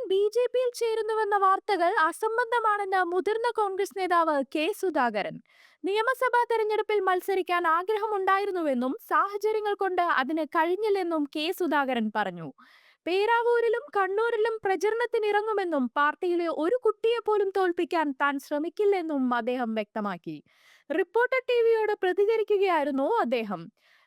ബി.ജെ.പിയിൽ ചേരുന്നുവെന്ന വാർത്തകൾ അസംബന്ധമാണെന്ന് മുതിർന്ന കോൺഗ്രസ് നേതാവ് കെ സുധാകരൻ. നിയമസഭാ തെരഞ്ഞെടുപ്പിൽ മത്സരിക്കാൻ ആഗ്രഹമുണ്ടായിരുന്നുവെന്നും സാഹചര്യങ്ങൾ കൊണ്ട് അതിന് കഴിഞ്ഞില്ലെന്നും കെ സുധാകരൻ പറഞ്ഞു. പേരാവൂരിലും കണ്ണൂരിലും പ്രചരണത്തിനിറങ്ങുമെന്നും പാർട്ടിയിലെ ഒരു കുട്ടിയെ പോലും തോൽപ്പിക്കാൻ താൻ ശ്രമിക്കില്ലെന്നും അദ്ദേഹം വ്യക്തമാക്കി. റിപ്പോർട്ടർ ടിവിയോട് പ്രതികരിക്കുകയായിരുന്നു അദ്ദേഹം.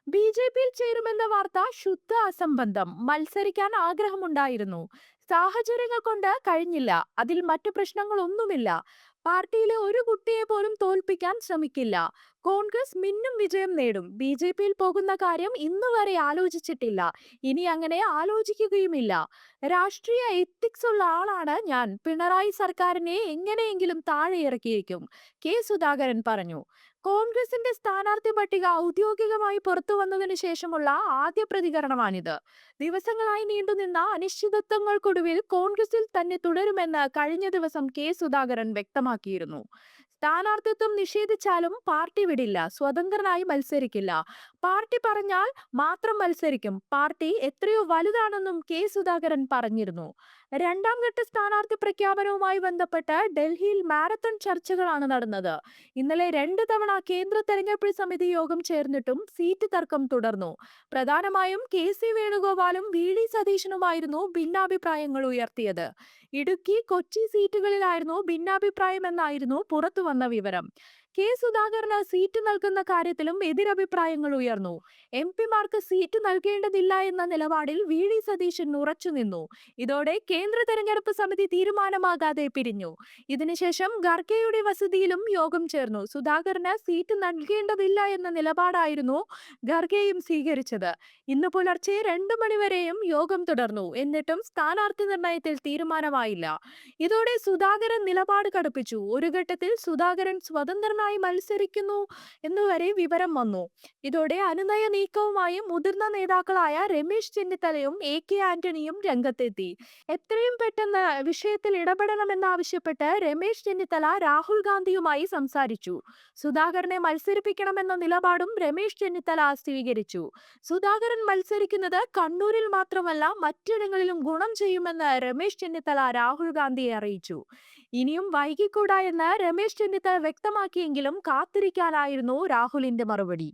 ബി.ജെ.പിയിൽ ചേരുമെന്ന വാർത്ത ശുദ്ധ അസംബന്ധം. മത്സരിക്കാൻ ആഗ്രഹമുണ്ടായിരുന്നു. സാഹചര്യങ്ങൾ കൊണ്ട് കഴിഞ്ഞില്ല. അതിൽ മറ്റു പ്രശ്നങ്ങളൊന്നുമില്ല. പാർട്ടിയിലെ ഒരു കുട്ടിയെ പോലും തോൽപ്പിക്കാൻ ശ്രമിക്കില്ല. കോൺഗ്രസ് മിന്നും വിജയം നേടും. ബി.ജെ.പിയിൽ പോകുന്ന കാര്യം ഇന്നുവരെ ആലോചിച്ചിട്ടില്ല. ഇനി അങ്ങനെ ആലോചിക്കുകയുമില്ല. രാഷ്ട്രീയ എത്തിക്സ് ഉള്ള ആളാണ് ഞാൻ. പിണറായി സർക്കാരിനെ എങ്ങനെയെങ്കിലും താഴെ ഇറക്കിയേക്കും, കെ സുധാകരൻ പറഞ്ഞു. കോൺഗ്രസിന്റെ സ്ഥാനാർത്ഥി പട്ടിക ഔദ്യോഗികമായി പുറത്തു വന്നതിനു ശേഷമുള്ള ആദ്യ പ്രതികരണമാണിത്. ദിവസങ്ങളായി നീണ്ടുനിന്ന അനിശ്ചിതത്വങ്ങൾക്കൊടുവിൽ കോൺഗ്രസിൽ തന്നെ തുടരുമെന്ന് കഴിഞ്ഞ ദിവസം കെ സുധാകരൻ വ്യക്തമാക്കിയിരുന്നു. സ്ഥാനാർത്ഥിത്വം നിഷേധിച്ചാലും പാർട്ടി വിടില്ല, സ്വതന്ത്രനായി മത്സരിക്കില്ല. പാർട്ടി പറഞ്ഞാൽ മാത്രം മത്സരിക്കും. പാർട്ടി എത്രയോ വലുതാണെന്നും കെ സുധാകരൻ പറഞ്ഞിരുന്നു. രണ്ടാം ഘട്ട സ്ഥാനാർത്ഥി പ്രഖ്യാപനവുമായി ബന്ധപ്പെട്ട് ഡൽഹിയിൽ മാരത്തൺ ചർച്ചകളാണ് നടന്നത്. ഇന്നലെ 2 തവണ കേന്ദ്ര തെരഞ്ഞെടുപ്പ് സമിതി യോഗം ചേർന്നിട്ടും സീറ്റ് തർക്കം തുടർന്നു. പ്രധാനമായും കെ.സി. വേണുഗോപാലും വി.ഡി. സതീശനുമായിരുന്നു ഭിന്നാഭിപ്രായങ്ങൾ ഉയർത്തിയത്. ഇടുക്കി, കൊച്ചി സീറ്റുകളിലായിരുന്നു ഭിന്നാഭിപ്രായമെന്നായിരുന്നു പുറത്തുവന്ന വിവരം. കെ സുധാകരന് സീറ്റ് നൽകുന്ന കാര്യത്തിലും എതിരഭിപ്രായങ്ങൾ ഉയർന്നു. എം.പിമാർക്ക് സീറ്റ് നൽകേണ്ടതില്ല എന്ന നിലപാടിൽ വി.ഡി. സതീശൻ ഉറച്ചുനിന്നു. ഇതോടെ കേന്ദ്ര തെരഞ്ഞെടുപ്പ് സമിതി തീരുമാനമാകാതെ പിരിഞ്ഞു. ഇതിനുശേഷം ഖർഗെയുടെ വസതിയിലും യോഗം ചേർന്നു. സുധാകരന് സീറ്റ് നൽകേണ്ടതില്ല എന്ന നിലപാടായിരുന്നു ഖർഗെയും സ്വീകരിച്ചത്. ഇന്ന് പുലർച്ചെ 2 മണിവരെയും യോഗം തുടർന്നു. എന്നിട്ടും സ്ഥാനാർത്ഥി നിർണയത്തിൽ തീരുമാനമായില്ല. ഇതോടെ സുധാകരൻ നിലപാട് കടുപ്പിച്ചു. ഒരു ഘട്ടത്തിൽ സുധാകരൻ സ്വതന്ത്രനായി മത്സരിക്കുന്നു എന്നുവരെ വിവരം വന്നു. ഇതോടെ അനുനയ നീക്കവുമായി മുതിർന്ന നേതാക്കളായ രമേശ് ചെന്നിത്തലയും എ.കെ. ആന്റണിയും രംഗത്തെത്തി. എത്രയും പെട്ടെന്ന് വിഷയത്തിൽ ഇടപെടണമെന്നാവശ്യപ്പെട്ട് രമേശ് ചെന്നിത്തല രാഹുൽ ഗാന്ധിയുമായി സംസാരിച്ചു. സുധാകരനെ മത്സരിപ്പിക്കണമെന്ന നിലപാടും രമേശ് ചെന്നിത്തല സ്വീകരിച്ചു. സുധാകരൻ മത്സരിക്കുന്നത് കണ്ണൂരിൽ മാത്രമല്ല മറ്റിടങ്ങളിലും ഗുണം ചെയ്യുമെന്ന് രമേശ് ചെന്നിത്തല രാഹുൽ ഗാന്ധിയെ അറിയിച്ചു. ഇനിയും വൈകിക്കൂടാ എന്ന് രമേശ് ചെന്നിത്തല വ്യക്തമാക്കിയെങ്കിലും കാത്തിരിക്കാനായിരുന്നു രാഹുലിന്റെ മറുപടി.